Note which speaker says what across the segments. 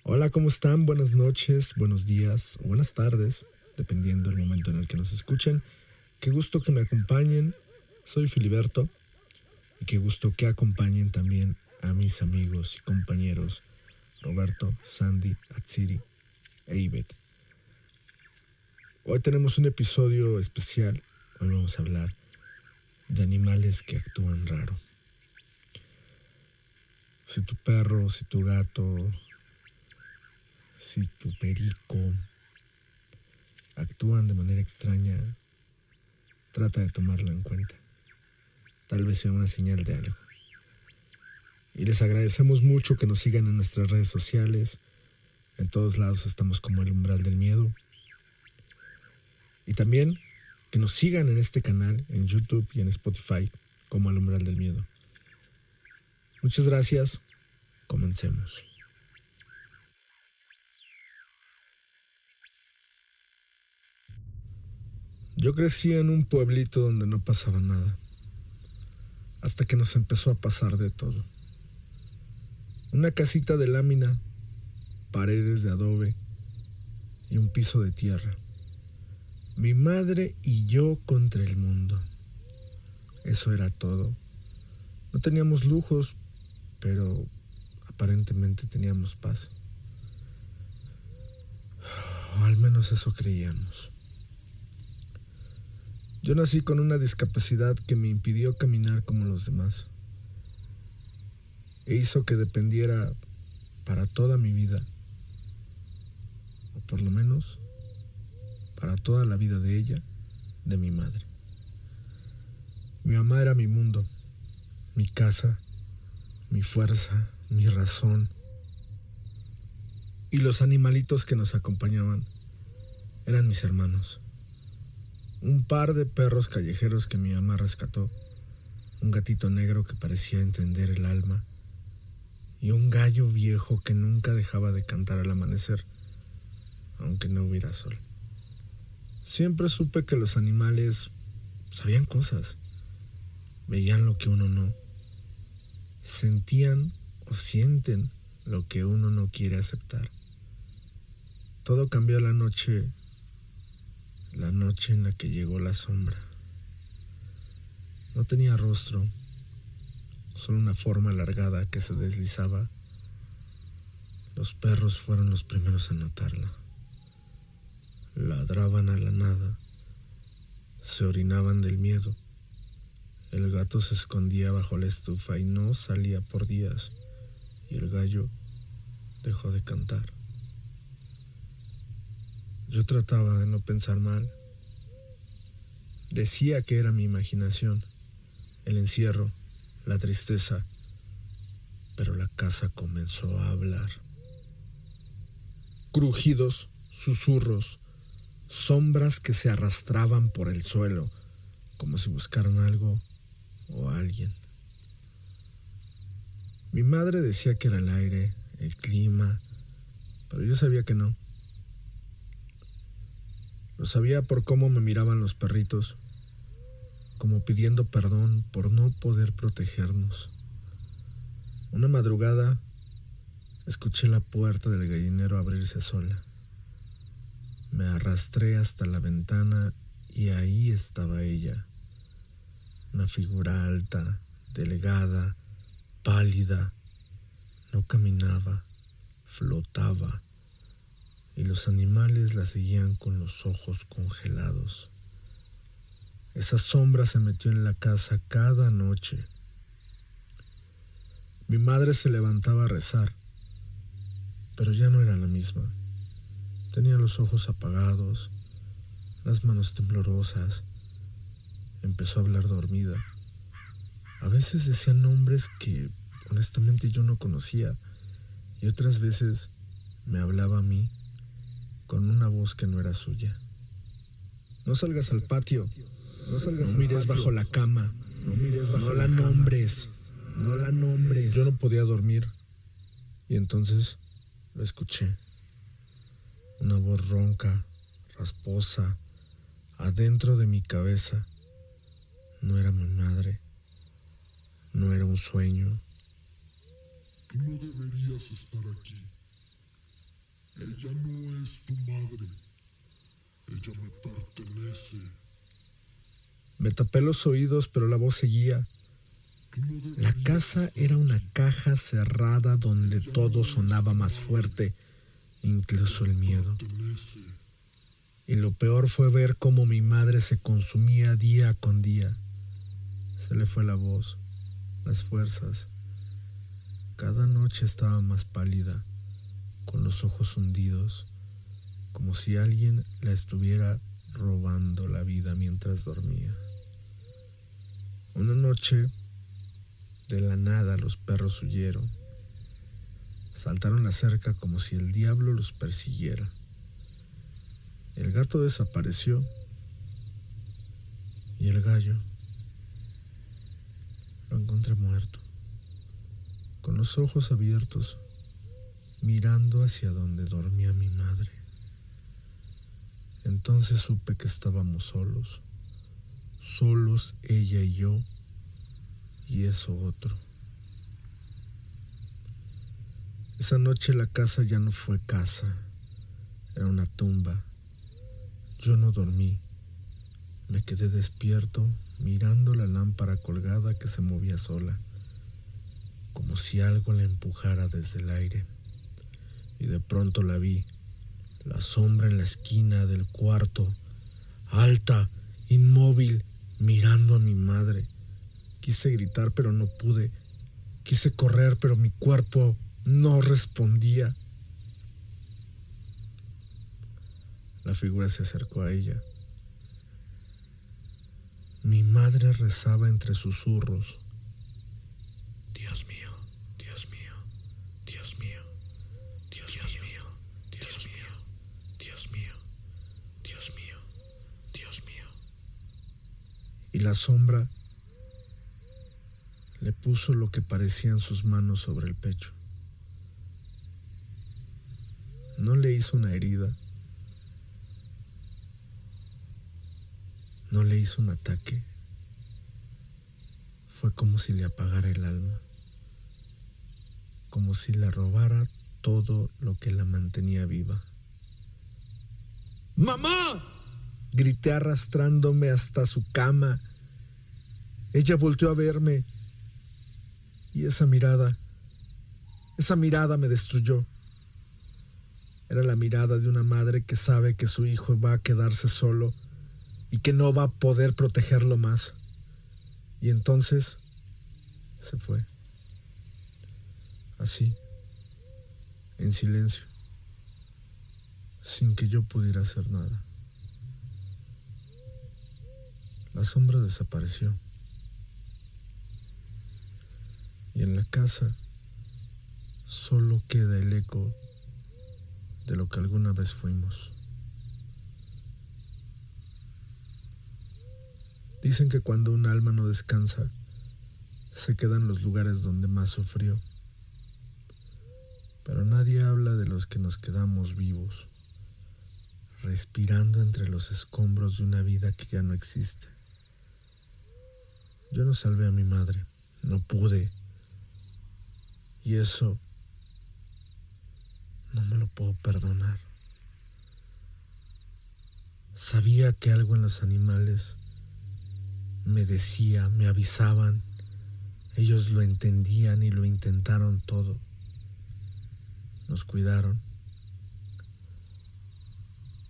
Speaker 1: Hola, ¿cómo están? Buenas noches, buenos días o buenas tardes, dependiendo del momento en el que nos escuchen. Qué gusto que me acompañen. Soy Filiberto y qué gusto que acompañen también a mis amigos y compañeros Roberto, Sandy, Atsiri e Ivette. Hoy tenemos un episodio especial. Hoy vamos a hablar de animales que actúan raro. Si tu perro, si tu gato, si tu perico actúan de manera extraña, trata de tomarlo en cuenta. Tal vez sea una señal de algo. Y les agradecemos mucho que nos sigan en nuestras redes sociales. En todos lados estamos como El Umbral del Miedo. Y también que nos sigan en este canal, en YouTube y en Spotify, como El Umbral del Miedo. Muchas gracias. Comencemos. Yo crecí en un pueblito donde no pasaba nada, hasta que nos empezó a pasar de todo. Una casita de lámina, paredes de adobe y un piso de tierra. Mi madre y yo contra el mundo. Eso era todo. No teníamos lujos, pero aparentemente teníamos paz. O al menos eso creíamos. Yo nací con una discapacidad que me impidió caminar como los demás. E hizo que dependiera para toda mi vida, o por lo menos para toda la vida de ella, de mi madre. Mi mamá era mi mundo, mi casa, mi fuerza, mi razón. Y los animalitos que nos acompañaban eran mis hermanos. Un par de perros callejeros que mi mamá rescató, un gatito negro que parecía entender el alma, y un gallo viejo que nunca dejaba de cantar al amanecer, aunque no hubiera sol. Siempre supe que los animales sabían cosas, veían lo que uno no, sentían o sienten lo que uno no quiere aceptar. Todo cambió la noche en la que llegó la sombra. No tenía rostro, solo una forma alargada que se deslizaba. Los perros fueron los primeros a notarla. Ladraban a la nada, se orinaban del miedo. El gato se escondía bajo la estufa y no salía por días, y el gallo dejó de cantar. Yo trataba de no pensar mal. Decía que era mi imaginación, el encierro, la tristeza, pero la casa comenzó a hablar. Crujidos, susurros, sombras que se arrastraban por el suelo, como si buscaran algo o a alguien. Mi madre decía que era el aire, el clima, pero yo sabía que no. Lo sabía por cómo me miraban los perritos, como pidiendo perdón por no poder protegernos. Una madrugada escuché la puerta del gallinero abrirse sola. Me arrastré hasta la ventana y ahí estaba ella, una figura alta, delgada, pálida. No caminaba, flotaba, y los animales la seguían con los ojos congelados. Esa sombra se metió en la casa cada noche. Mi madre se levantaba a rezar, pero ya no era la misma. Tenía los ojos apagados, las manos temblorosas. Empezó a hablar dormida. A veces decía nombres que honestamente yo no conocía, y otras veces me hablaba a mí con una voz que no era suya. No salgas al patio, no mires bajo la cama, no la nombres. Yo no podía dormir, y entonces lo escuché. Una voz ronca, rasposa, adentro de mi cabeza. No era mi madre, no era un sueño.
Speaker 2: Tú no deberías estar aquí. Ella no es tu madre. Ella me pertenece.
Speaker 1: Me tapé los oídos, pero la voz seguía. La casa era una caja cerrada donde todo sonaba más fuerte, incluso el miedo. Y lo peor fue ver cómo mi madre se consumía día con día. Se le fue la voz, las fuerzas. Cada noche estaba más pálida, con los ojos hundidos, como si alguien la estuviera robando la vida mientras dormía. Una noche, de la nada, los perros huyeron. Saltaron la cerca como si el diablo los persiguiera. El gato desapareció y el gallo lo encontré muerto, con los ojos abiertos, mirando hacia donde dormía mi madre. Entonces supe que estábamos solos ella y yo, y eso otro. Esa noche la casa ya no fue casa, era una tumba. Yo no dormí, me quedé despierto mirando la lámpara colgada que se movía sola, como si algo la empujara desde el aire. Y de pronto la vi, la sombra en la esquina del cuarto, alta, inmóvil, mirando a mi madre. Quise gritar, pero no pude. Quise correr, pero mi cuerpo no respondía. La figura se acercó a ella. Mi madre rezaba entre susurros. Dios mío, Dios mío, Dios mío, Dios mío, Dios mío, Dios mío, Dios mío, Dios mío. Y la sombra le puso lo que parecían sus manos sobre el pecho. No le hizo una herida. No le hizo un ataque. Fue como si le apagara el alma, como si le robara todo lo que la mantenía viva. ¡Mamá!, grité arrastrándome hasta su cama. Ella volteó a verme y esa mirada me destruyó. Era la mirada de una madre que sabe que su hijo va a quedarse solo y que no va a poder protegerlo más. Y entonces se fue. Así, en silencio, sin que yo pudiera hacer nada. La sombra desapareció. Y en la casa solo queda el eco de lo que alguna vez fuimos. Dicen que cuando un alma no descansa, se queda en los lugares donde más sufrió. Pero nadie habla de los que nos quedamos vivos, respirando entre los escombros de una vida que ya no existe. Yo no salvé a mi madre, no pude. Y eso no me lo puedo perdonar. Sabía que algo en los animales me decía, me avisaban. Ellos lo entendían y lo intentaron todo. Nos cuidaron.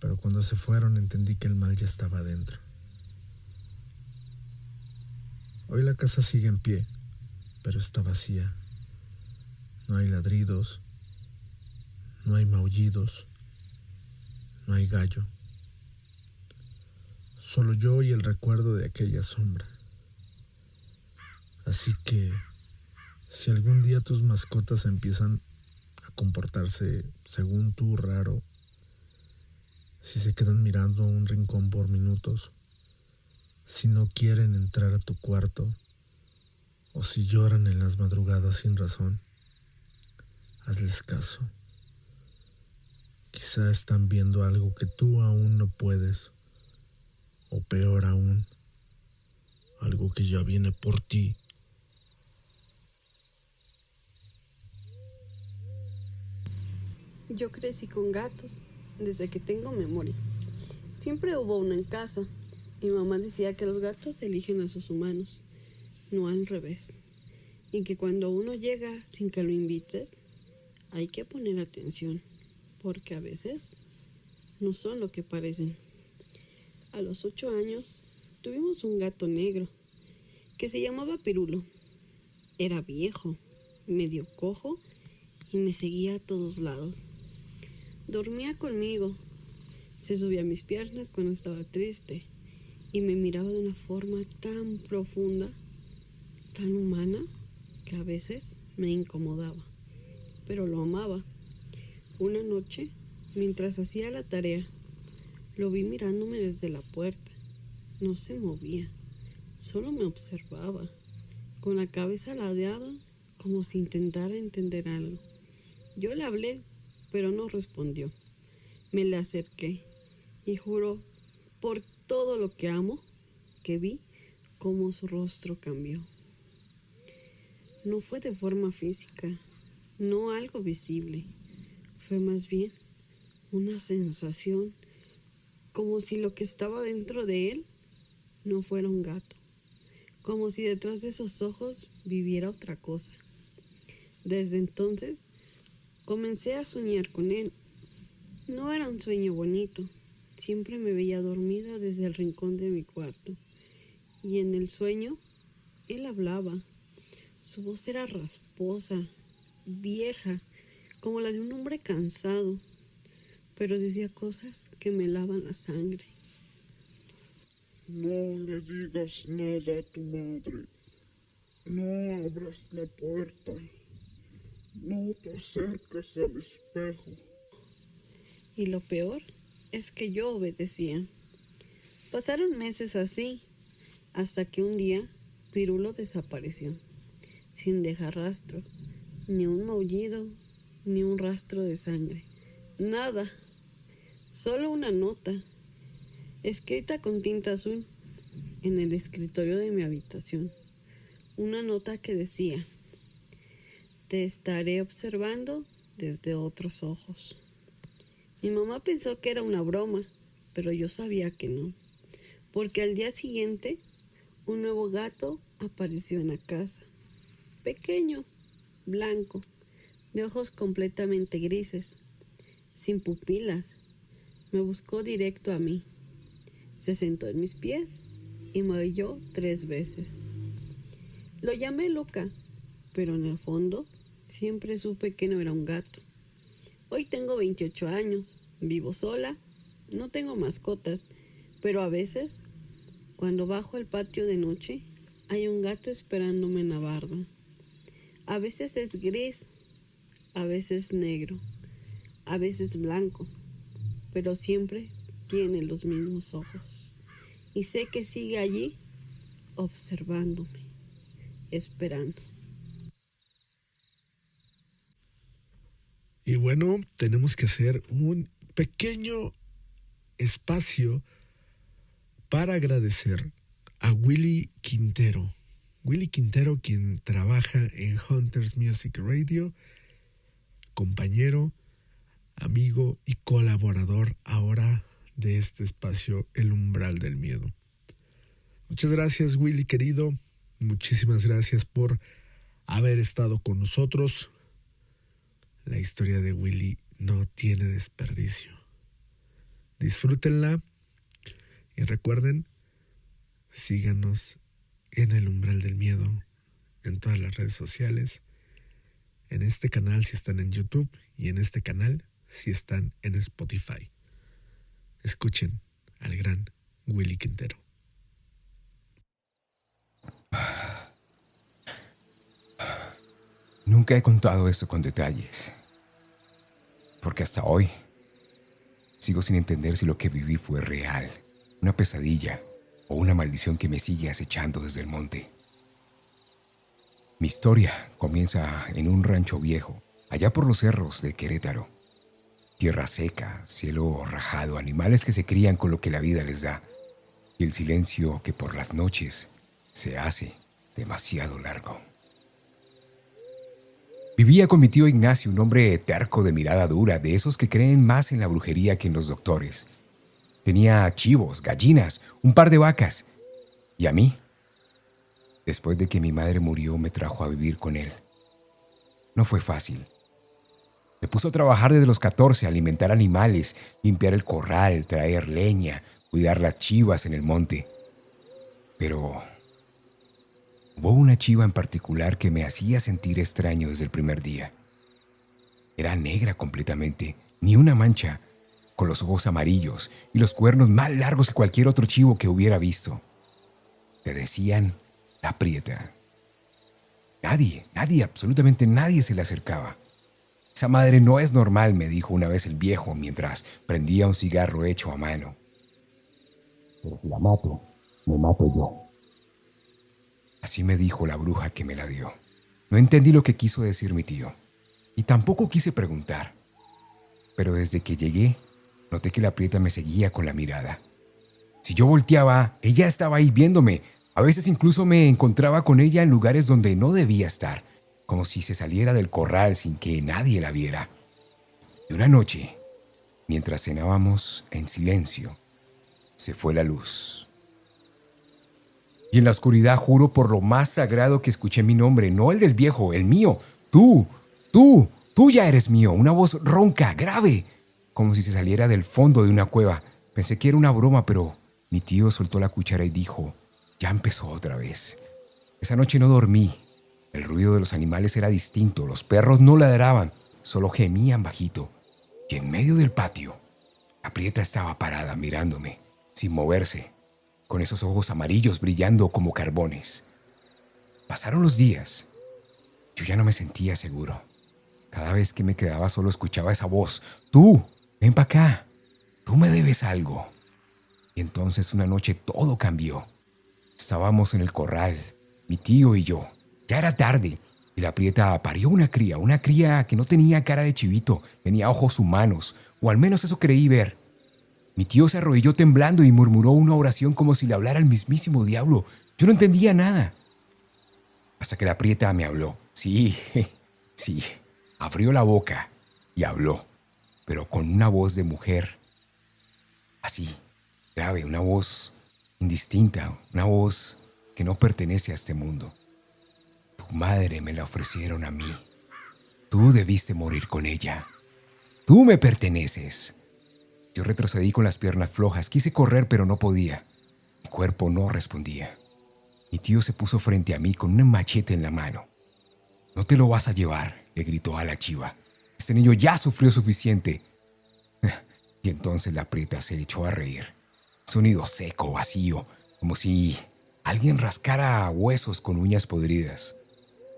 Speaker 1: Pero cuando se fueron entendí que el mal ya estaba adentro. Hoy la casa sigue en pie, pero está vacía. No hay ladridos, no hay maullidos, no hay gallo. Solo yo y el recuerdo de aquella sombra. Así que, si algún día tus mascotas empiezan a comportarse según tú raro, si se quedan mirando a un rincón por minutos, si no quieren entrar a tu cuarto, o si lloran en las madrugadas sin razón, hazles caso. Quizá están viendo algo que tú aún no puedes, o peor aún, algo que ya viene por ti.
Speaker 3: Yo crecí con gatos desde que tengo memoria. Siempre hubo uno en casa. Mi mamá decía que los gatos eligen a sus humanos, no al revés. Y que cuando uno llega sin que lo invites, hay que poner atención, porque a veces no son lo que parecen. A los 8 años tuvimos un gato negro que se llamaba Pirulo. Era viejo, medio cojo y me seguía a todos lados. Dormía conmigo, se subía a mis piernas cuando estaba triste y me miraba de una forma tan profunda, tan humana, que a veces me incomodaba, pero lo amaba. Una noche, mientras hacía la tarea, lo vi mirándome desde la puerta. No se movía, solo me observaba, con la cabeza ladeada, como si intentara entender algo. Yo le hablé, pero no respondió. Me le acerqué y juró por todo lo que amo que vi cómo su rostro cambió. No fue de forma física, no algo visible. Fue más bien una sensación, como si lo que estaba dentro de él no fuera un gato, como si detrás de esos ojos viviera otra cosa. Desde entonces comencé a soñar con él. No era un sueño bonito, siempre me veía dormida desde el rincón de mi cuarto, y en el sueño él hablaba. Su voz era rasposa, vieja, como la de un hombre cansado, pero decía cosas que me helaban la sangre.
Speaker 2: No le digas nada a tu madre. No abras la puerta. No te acerques al espejo.
Speaker 3: Y lo peor es que yo obedecía. Pasaron meses así, hasta que un día Pirulo desapareció, sin dejar rastro, ni un maullido, ni un rastro de sangre. Nada, solo una nota, escrita con tinta azul, en el escritorio de mi habitación. Una nota que decía: te estaré observando desde otros ojos. Mi mamá pensó que era una broma, pero yo sabía que no, porque al día siguiente un nuevo gato apareció en la casa. Pequeño, blanco, de ojos completamente grises, sin pupilas. Me buscó directo a mí. Se sentó en mis pies y me aulló 3 veces. Lo llamé Luca, pero en el fondo siempre supe que no era un gato. Hoy tengo 28 años, vivo sola, no tengo mascotas, pero a veces, cuando bajo al patio de noche, hay un gato esperándome en la barda. A veces es gris, a veces negro, a veces blanco, pero siempre tiene los mismos ojos. Y sé que sigue allí, observándome, esperando.
Speaker 1: Y bueno, tenemos que hacer un pequeño espacio para agradecer a Willy Quintero. Willy Quintero, quien trabaja en Hunters Music Radio, compañero, amigo y colaborador ahora de este espacio El Umbral del Miedo. Muchas gracias, Willy querido. Muchísimas gracias por haber estado con nosotros. La historia de Willy no tiene desperdicio. Disfrútenla y recuerden, síganos en El Umbral del Miedo en todas las redes sociales, en este canal si están en YouTube y en este canal si están en Spotify. Escuchen al gran Willy Quintero.
Speaker 4: Nunca he contado esto con detalles, porque hasta hoy sigo sin entender si lo que viví fue real, una pesadilla o una maldición que me sigue acechando desde el monte. Mi historia comienza en un rancho viejo, allá por los cerros de Querétaro. Tierra seca, cielo rajado, animales que se crían con lo que la vida les da, y el silencio que por las noches se hace demasiado largo. Vivía con mi tío Ignacio, un hombre terco de mirada dura, de esos que creen más en la brujería que en los doctores. Tenía chivos, gallinas, un par de vacas. Y a mí, después de que mi madre murió, me trajo a vivir con él. No fue fácil. Me puso a trabajar desde los 14, a alimentar animales, limpiar el corral, traer leña, cuidar las chivas en el monte. Pero hubo una chiva en particular que me hacía sentir extraño desde el primer día. Era negra completamente, ni una mancha, con los ojos amarillos y los cuernos más largos que cualquier otro chivo que hubiera visto. Le decían la Prieta. Nadie, absolutamente nadie se le acercaba. Esa madre no es normal, me dijo una vez el viejo mientras prendía un cigarro hecho a mano. Pero si la mato, me mato yo. Así me dijo la bruja que me la dio. No entendí lo que quiso decir mi tío. Y tampoco quise preguntar. Pero desde que llegué, noté que la Prieta me seguía con la mirada. Si yo volteaba, ella estaba ahí viéndome. A veces incluso me encontraba con ella en lugares donde no debía estar, como si se saliera del corral sin que nadie la viera. Y una noche, mientras cenábamos en silencio, se fue la luz. Y en la oscuridad juro por lo más sagrado que escuché mi nombre, no el del viejo, el mío. Tú ya eres mío. Una voz ronca, grave, como si se saliera del fondo de una cueva. Pensé que era una broma, pero mi tío soltó la cuchara y dijo, ya empezó otra vez. Esa noche no dormí. El ruido de los animales era distinto. Los perros no ladraban, solo gemían bajito. Y en medio del patio, la Prieta estaba parada mirándome, sin moverse, con esos ojos amarillos brillando como carbones. Pasaron los días. Yo ya no me sentía seguro. Cada vez que me quedaba solo escuchaba esa voz. Tú, ven para acá. Tú me debes algo. Y entonces una noche todo cambió. Estábamos en el corral, mi tío y yo. Ya era tarde y la Prieta parió una cría que no tenía cara de chivito, tenía ojos humanos, o al menos eso creí ver. Mi tío se arrodilló temblando y murmuró una oración como si le hablara el mismísimo diablo. Yo no entendía nada. Hasta que la Prieta me habló. Sí, abrió la boca y habló, pero con una voz de mujer. Así, grave, una voz indistinta, una voz que no pertenece a este mundo. Tu madre me la ofrecieron a mí. Tú debiste morir con ella. Tú me perteneces. Yo retrocedí con las piernas flojas. Quise correr, pero no podía. Mi cuerpo no respondía. Mi tío se puso frente a mí con un machete en la mano. No te lo vas a llevar, le gritó a la chiva. Este niño ya sufrió suficiente. Y entonces la Prieta se echó a reír. Sonido seco, vacío, como si alguien rascara huesos con uñas podridas.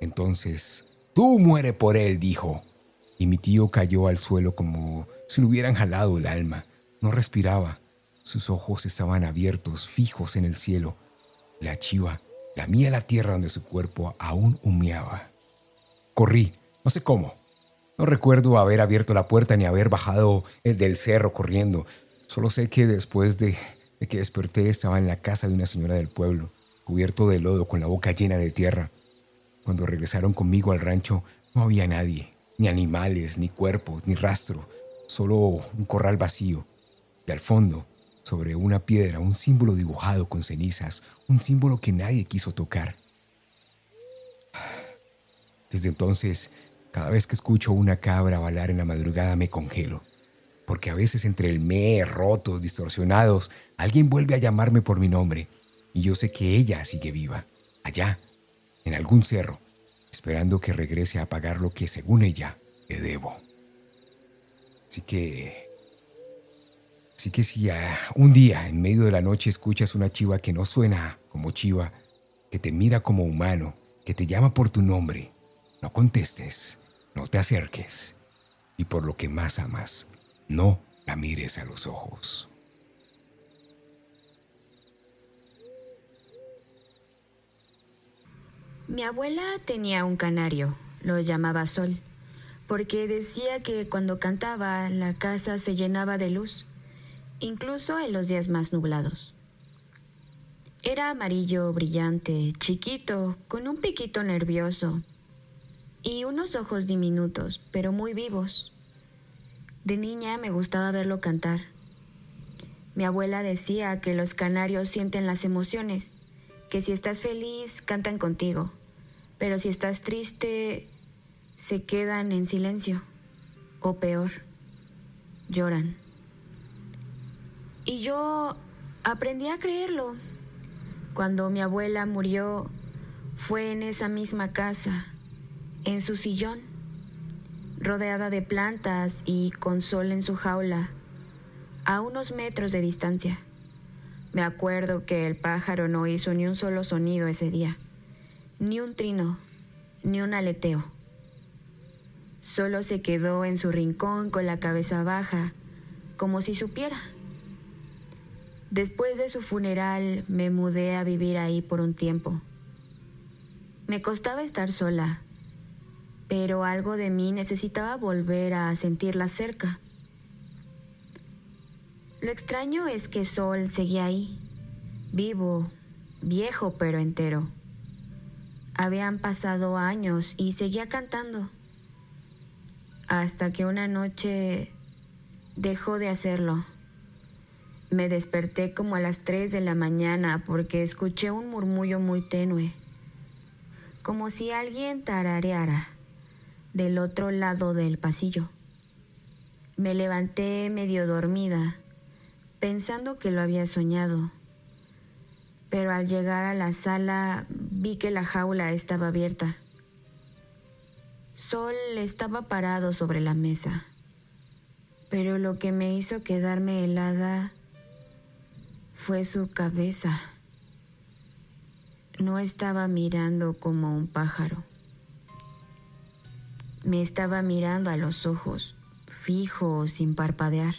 Speaker 4: Entonces, tú muere por él, dijo. Y mi tío cayó al suelo como si le hubieran jalado el alma. No respiraba. Sus ojos estaban abiertos, fijos en el cielo. La chiva lamía la tierra donde su cuerpo aún humeaba. Corrí, no sé cómo. No recuerdo haber abierto la puerta ni haber bajado del cerro corriendo. Solo sé que después de que desperté estaba en la casa de una señora del pueblo, cubierto de lodo con la boca llena de tierra. Cuando regresaron conmigo al rancho no había nadie, ni animales, ni cuerpos, ni rastro, solo un corral vacío. Y al fondo, sobre una piedra, un símbolo dibujado con cenizas, un símbolo que nadie quiso tocar. Desde entonces, cada vez que escucho una cabra balar en la madrugada me congelo, porque a veces entre el mee, rotos, distorsionados, alguien vuelve a llamarme por mi nombre, y yo sé que ella sigue viva, allá, en algún cerro, esperando que regrese a pagar lo que, según ella, le debo. Así que si un día, en medio de la noche, escuchas una chiva que no suena como chiva, que te mira como humano, que te llama por tu nombre, no contestes, no te acerques, y por lo que más amas, no la mires a los ojos.
Speaker 5: Mi abuela tenía un canario, lo llamaba Sol, porque decía que cuando cantaba la casa se llenaba de luz, incluso en los días más nublados. Era amarillo, brillante, chiquito, con un piquito nervioso, y unos ojos diminutos, pero muy vivos. De niña me gustaba verlo cantar. Mi abuela decía que los canarios sienten las emociones, que si estás feliz, cantan contigo, pero si estás triste, se quedan en silencio, o peor, lloran. Y yo aprendí a creerlo. Cuando mi abuela murió, fue en esa misma casa, en su sillón, rodeada de plantas y con sol en su jaula, a unos metros de distancia. Me acuerdo que el pájaro no hizo ni un solo sonido ese día, ni un trino, ni un aleteo. Solo se quedó en su rincón con la cabeza baja, como si supiera. Después de su funeral me mudé a vivir ahí por un tiempo. Me costaba estar sola, pero algo de mí necesitaba volver a sentirla cerca. Lo extraño es que Sol seguía ahí, vivo, viejo pero entero. Habían pasado años y seguía cantando, hasta que una noche dejó de hacerlo. Me desperté como a las 3 de la mañana porque escuché un murmullo muy tenue, como si alguien tarareara del otro lado del pasillo. Me levanté medio dormida, pensando que lo había soñado, pero al llegar a la sala vi que la jaula estaba abierta. Sol estaba parado sobre la mesa, pero lo que me hizo quedarme helada fue su cabeza. No estaba mirando como un pájaro. Me estaba mirando a los ojos, fijo, sin parpadear.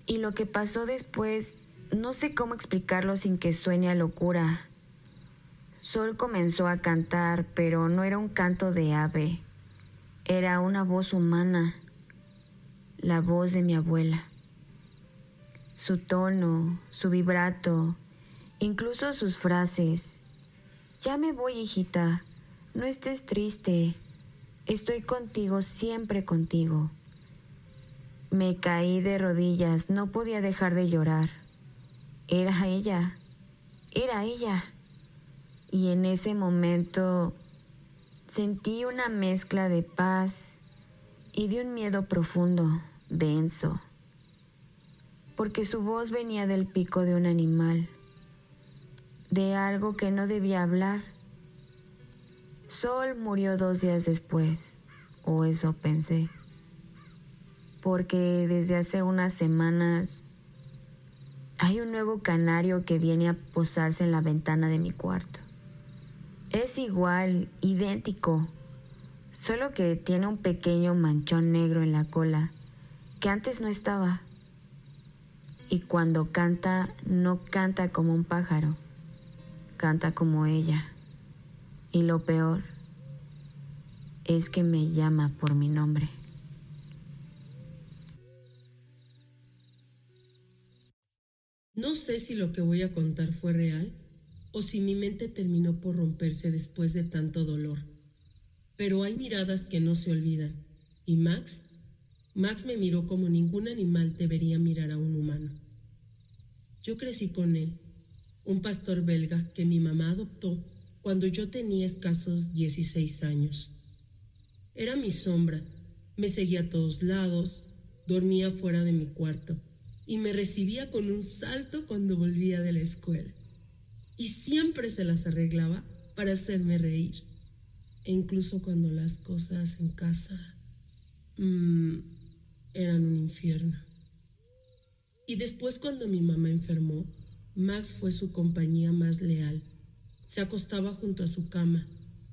Speaker 5: Y lo que pasó después, no sé cómo explicarlo sin que suene a locura. Sol comenzó a cantar, pero no era un canto de ave. Era una voz humana, la voz de mi abuela. Su tono, su vibrato, incluso sus frases. Ya me voy, hijita, no estés triste. Estoy contigo, siempre contigo. Me caí de rodillas, no podía dejar de llorar. Era ella. Y en ese momento sentí una mezcla de paz y de un miedo profundo, denso, porque su voz venía del pico de un animal, de algo que no debía hablar. Sol murió 2 días después, o eso pensé, porque desde hace unas semanas hay un nuevo canario que viene a posarse en la ventana de mi cuarto. Es igual, idéntico, solo que tiene un pequeño manchón negro en la cola, que antes no estaba. Y cuando canta, no canta como un pájaro, canta como ella. Y lo peor es que me llama por mi nombre.
Speaker 6: No sé si lo que voy a contar fue real o si mi mente terminó por romperse después de tanto dolor. Pero hay miradas que no se olvidan. Y Max me miró como ningún animal debería mirar a un humano. Yo crecí con él, un pastor belga que mi mamá adoptó cuando yo tenía escasos 16 años. Era mi sombra, me seguía a todos lados, dormía fuera de mi cuarto y me recibía con un salto cuando volvía de la escuela. Y siempre se las arreglaba para hacerme reír. E incluso cuando las cosas en casa eran un infierno. Y después, cuando mi mamá enfermó, Max fue su compañía más leal. Se acostaba junto a su cama.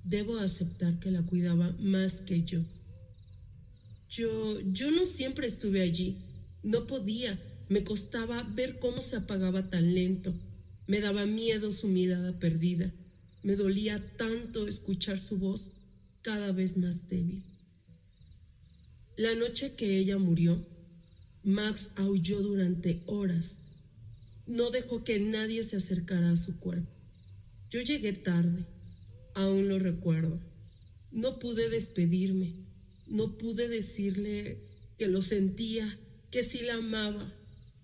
Speaker 6: Debo aceptar que la cuidaba más que yo. Yo no siempre estuve allí. No podía. Me costaba ver cómo se apagaba tan lento. Me daba miedo su mirada perdida. Me dolía tanto escuchar su voz cada vez más débil. La noche que ella murió, Max aulló durante horas. No dejó que nadie se acercara a su cuerpo. Yo llegué tarde, aún lo recuerdo. No pude despedirme, no pude decirle que lo sentía, que sí la amaba,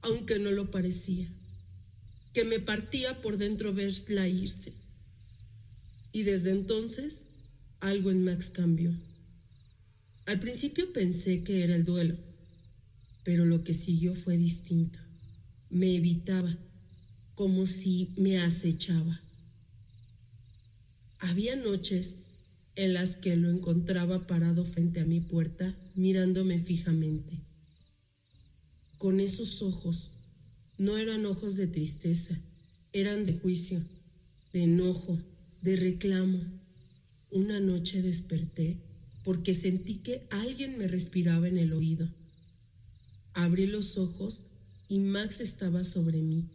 Speaker 6: aunque no lo parecía, que me partía por dentro verla irse. Y desde entonces, algo en Max cambió. Al principio pensé que era el duelo, pero lo que siguió fue distinto. Me evitaba, como si me acechaba. Había noches en las que lo encontraba parado frente a mi puerta, mirándome fijamente. Con esos ojos, no eran ojos de tristeza, eran de juicio, de enojo, de reclamo. Una noche desperté porque sentí que alguien me respiraba en el oído. Abrí los ojos y Max estaba sobre mí,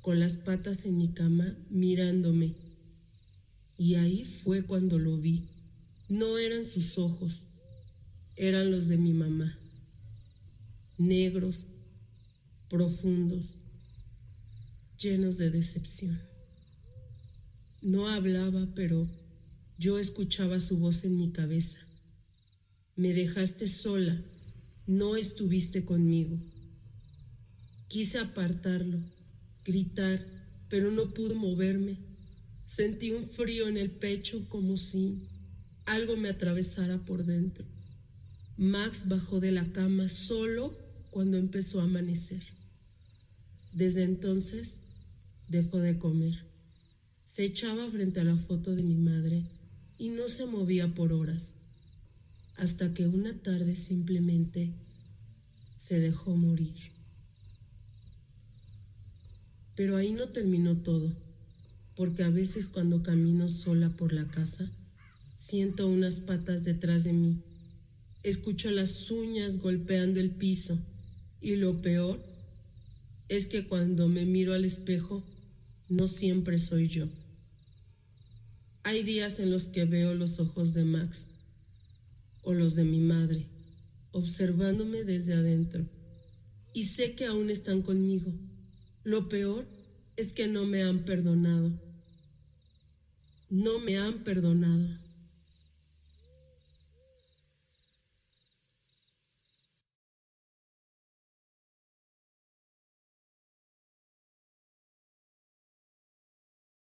Speaker 6: con las patas en mi cama, mirándome. Y ahí fue cuando lo vi. No eran sus ojos, eran los de mi mamá. Negros, profundos, llenos de decepción. No hablaba, pero yo escuchaba su voz en mi cabeza. Me dejaste sola, no estuviste conmigo. Quise apartarlo, gritar, pero no pude moverme. Sentí un frío en el pecho como si algo me atravesara por dentro. Max bajó de la cama solo cuando empezó a amanecer. Desde entonces dejó de comer. Se echaba frente a la foto de mi madre y no se movía por horas, hasta que una tarde simplemente se dejó morir. Pero ahí no terminó todo, porque a veces cuando camino sola por la casa, siento unas patas detrás de mí, escucho las uñas golpeando el piso y lo peor es que cuando me miro al espejo, no siempre soy yo. Hay días en los que veo los ojos de Max o los de mi madre, observándome desde adentro, y sé que aún están conmigo. Lo peor es que no me han perdonado. No me han perdonado.